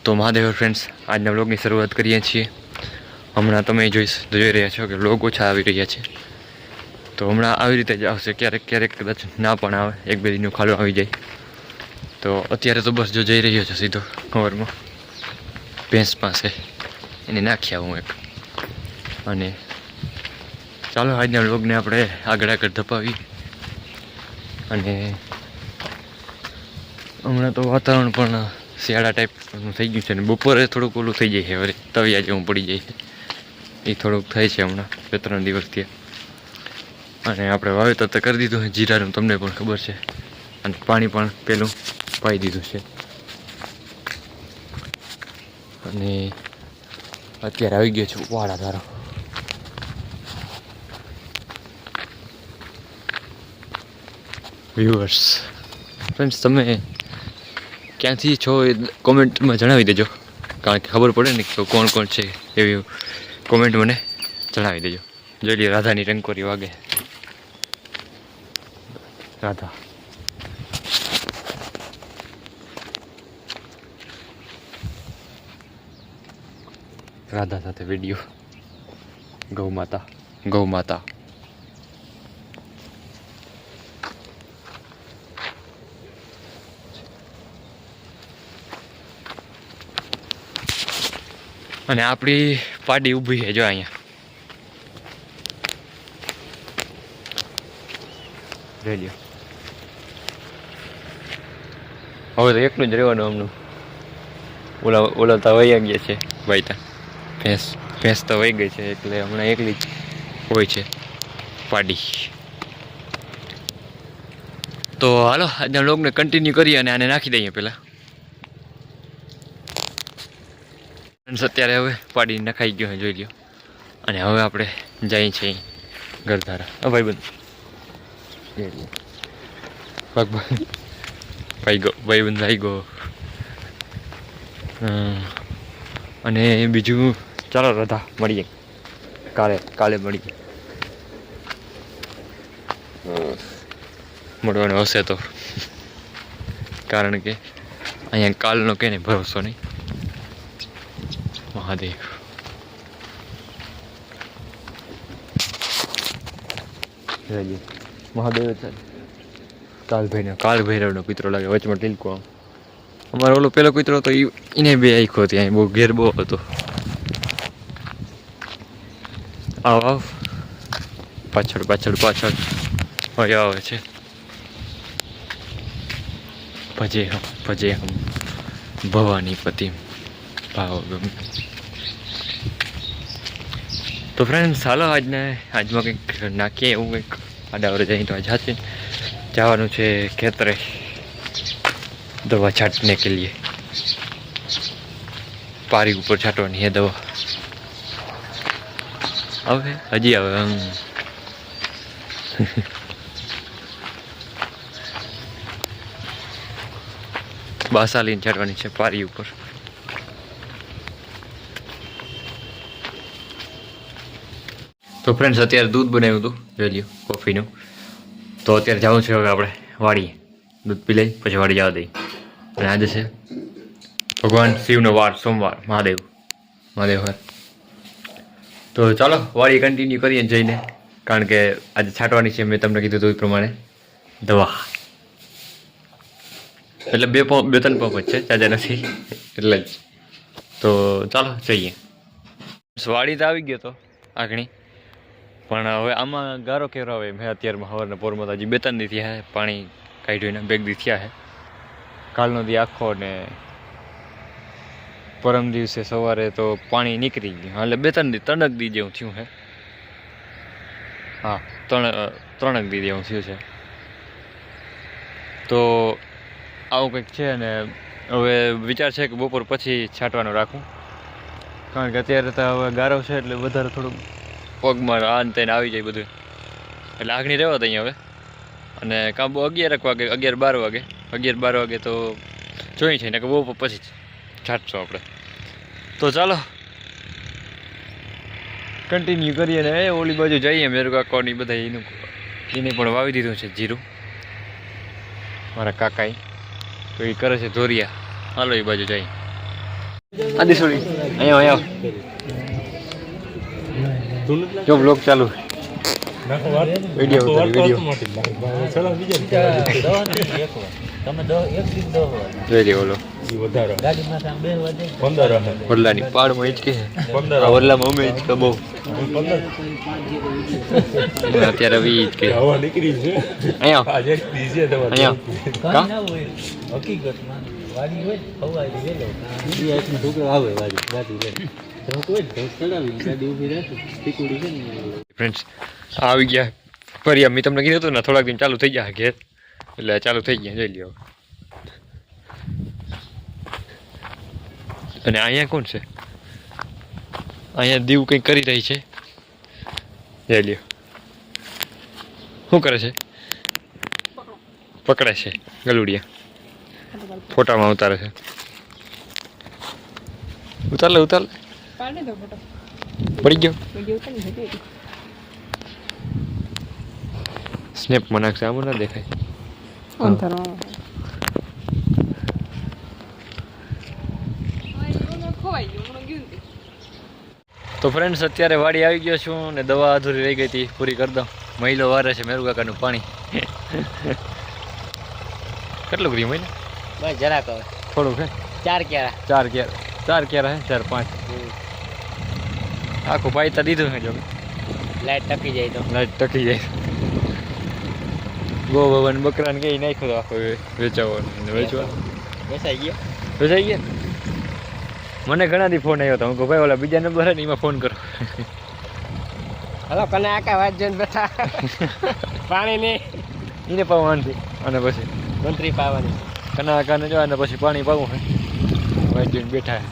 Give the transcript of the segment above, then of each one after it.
તો મહાદેવ ફ્રેન્ડ્સ, આજના વ્લોગની શરૂઆત કરીએ છીએ. હમણાં તમે જોઈ રહ્યા છો કે વ્લોગ ઓછા આવી રહ્યા છે. તો હમણાં આવી રીતે જ આવશે, ક્યારેક કદાચ ના પણ આવે, એક બે દિનનું ખાલું આવી જાય. તો અત્યારે તો બસ જો જઈ રહ્યો છે સીધો કવરમાં ભેંસ પાસે, એને નાખી આવું એક. અને ચાલો આજના વ્લોગને આપણે આગળ ધપાવી. અને હમણાં તો વાતાવરણ પણ શિયાળા ટાઈપનું થઈ ગયું છે ને બપોરે થોડુંક ઓલું થઈ જાય છે, વળી તવિયા જેવું પડી જાય છે. એ થોડુંક થાય છે હમણાં 2-3 દિવસથી. અને આપણે વાવેતર તો કરી દીધું છે જીરાનું, તમને પણ ખબર છે. અને પાણી પણ પેલું પાઈ દીધું છે. અને અત્યારે આવી ગયો છું વાળા ધારો. વ્યુઅર્સ ફ્રેન્ડ્સ, તમે ક્યાંથી છો એ કોમેન્ટમાં જણાવી દેજો, કારણ કે ખબર પડે ને કે કોણ કોણ છે. એવી કોમેન્ટ મને જણાવી દેજો. જોઈ લો રાધાની ટંકોરી વાગે. રાધા સાથે વિડીયો. ગૌ માતા. અને આપણી પાડી ઊભી છે જો અહીંયા. જોઈ લ્યો. હવે તો એકલું જ રહેવાનું અમનું. ઓલા તો વહી ગયા છે ભાઈ. ત્યાં ભેંસ તો વહી ગઈ છે, એટલે હમણાં એકલી જ હોય છે પાડી. તો હાલો આજના વ્લોગને કન્ટિન્યુ કરીએ અને આને નાખી દઈએ પહેલાં. અત્યારે હવે પાડી નખાઈ ગયો હોય, જોઈ લ્યો. અને હવે આપણે જઈએ છીએ ગરધારા. ભાઈબંધ ભાઈબંધ આવી ગયો. અને બીજું ચાલો રાધા મળીએ કાલે મળીએ. મળવાનું હશે તો, કારણ કે અહીંયા કાલનો કે ને ભરોસો નહીં. મહાદેવ કાલ ભૈરવનો કૂતરો લાગે, વચમાં ટીલકો. અમારો ઓલો પેલો કૂતરો હતો એને બે આખો હતી, અહીં બહુ ઘેર બહુ હતો. આવ પાછળ હોય આવે છે. ભજે હમ ભવાની પતિ ભાવ ગમે. તો ફ્રેન્ડ્સ ચાલો આજમાં કંઈક નાખીએ એવું કંઈક. આડાવરે જઈ તો આજ જવાનું છે ખેતરે દવા છાંટને કે લીએ. પારી ઉપર છાંટવાની है દવા. હજી આવે બાસાલીને છાંટવાની છે પારી ઉપર. તો ફ્રેન્ડ્સ અત્યારે દૂધ બનાવ્યું હતું, જોઈ લ્યો, કોફીનું. તો અત્યારે જવું છે હવે આપણે વાડીએ. દૂધ પી લઈ પછી વાડી જવા દઈ. અને આજે છે ભગવાન શિવનો વાર, સોમવાર, મહાદેવ હર. તો ચાલો વાડી કન્ટિન્યુ કરીએ જઈને, કારણ કે આજે છાંટવાની છે મેં તમને કીધું હતું એ પ્રમાણે દવા. એટલે 2-3 પંપ જ છે, ચાજા નથી એટલે જ. તો ચાલો જઈએ. વાડી તો આવી ગયો તો આગણી, પણ હવે આમાં ગારો કેરો આવે. મેં અત્યારમાં સવારના પોરમાં હજી 2-3 દી થયા પાણી કાઢ્યું, 2 દી થયા છે. કાલનો દી આખો ને પરમ દિવસે સવારે તો પાણી નીકળી ગયું, એટલે 2-3 દી જેવું થયું છે. હા, 3 દી જેવું થયું છે. તો આવું કંઈક છે. અને હવે વિચાર છે કે બપોર પછી છાંટવાનું રાખું, કારણ કે અત્યારે તો હવે ગારો છે એટલે વધારે થોડુંક પગમાં આન તેને આવી જાય બધું. એટલે આગણી રહેવા દઈએ હવે. અને કાં 11 વાગે 11-12 વાગે તો જોઈ છે ને કે બહુ પછી છાંટશું આપણે. તો ચાલો કન્ટિન્યુ કરીએ ને ઓલી બાજુ જઈએ. મેરુ કાકાની બધા એને પણ વાવી દીધું છે જીરું, મારા કાકાએ. તો એ કરે છે ધોરિયા. હાલો એ બાજુ જઈએ. આદિ સોરી અહીંયા જો બ્લોગ ચાલુ વિડીયો જોઈ લ્યો ઓલો વડલાની પાડમાં હિંચકે વડલામાં અમે હિંચકે બહુ અત્યારે હવે હિંચકે ફ્રેન્ડ્સ આવી ગયા ફરી મેં તમને કીધું હતું ને થોડાક દિન ચાલુ થઈ ગયા ઘેર એટલે ચાલુ થઈ ગયા જોઈ લ્યો અને અહીંયા કોણ છે અહીંયા દીવ કંઈક કરી રહી છે જોઈ લ્યો શું કરે છે પકડે છે ગલુડિયા ફોટામાં ઉતારે છે ઉતાર લે પડી ગયો સ્નેપ માં નાખશે આમાં ના દેખાય તો ફ્રેન્ડ્સ અત્યારે વાડી આવી ગયો છું ને દવા અધૂરી રહી ગઈ હતી પૂરી કરી દઉં મહિલો વારે છે મેરુ કાકાનું પાણી કેટલું કર્યું મહિને બસ જરાક હવે થોડું છે 4 ક્યારા હે 4-5 આખું પાયતા દીધું છે જો લાઈટ ટકી જાય તો ગો ભવન બકરાને કઈ નાખ્યો તો આખો વેચવા વેચાઈ ગયા મને ઘણા દી ફોન આવ્યો હતો હું કહું ભાઈ ઓલા બીજા નંબર હે ને એમાં ફોન કરો હલો કને આકા વાત જોઈને બેઠા પાણી ની એને પાવાથી અને પછી મંત્રી પાવાની કના આકાને જો અને પછી પાણી પાવું હે વાત જોઈને બેઠા હે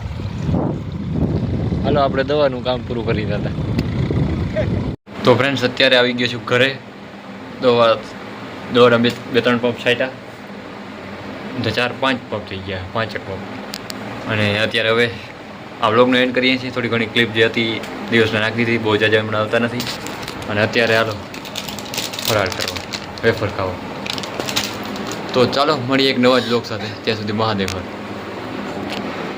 હાલો આપણે દવાનું કામ પૂરું કરી હતા તો ફ્રેન્ડ્સ અત્યારે આવી ગયો છું ઘરે દોડા બે ત્રણ પંપ છાંટ્યા તો 4-5 પંપ થઈ ગયા 5 પંપ અને અત્યારે હવે આ વ્લોગનો એન્ડ કરીએ છીએ થોડી ઘણી ક્લિપ જે હતી દિવસમાં નાખી દીધી બહુ જાજા હમણાં આવતા નથી અને અત્યારે હાલો ફરાળ કરવા વેફર ખાવો તો ચાલો મળીએ એક નવા જ વ્લોગ સાથે ત્યાં સુધી મહાદેવ હર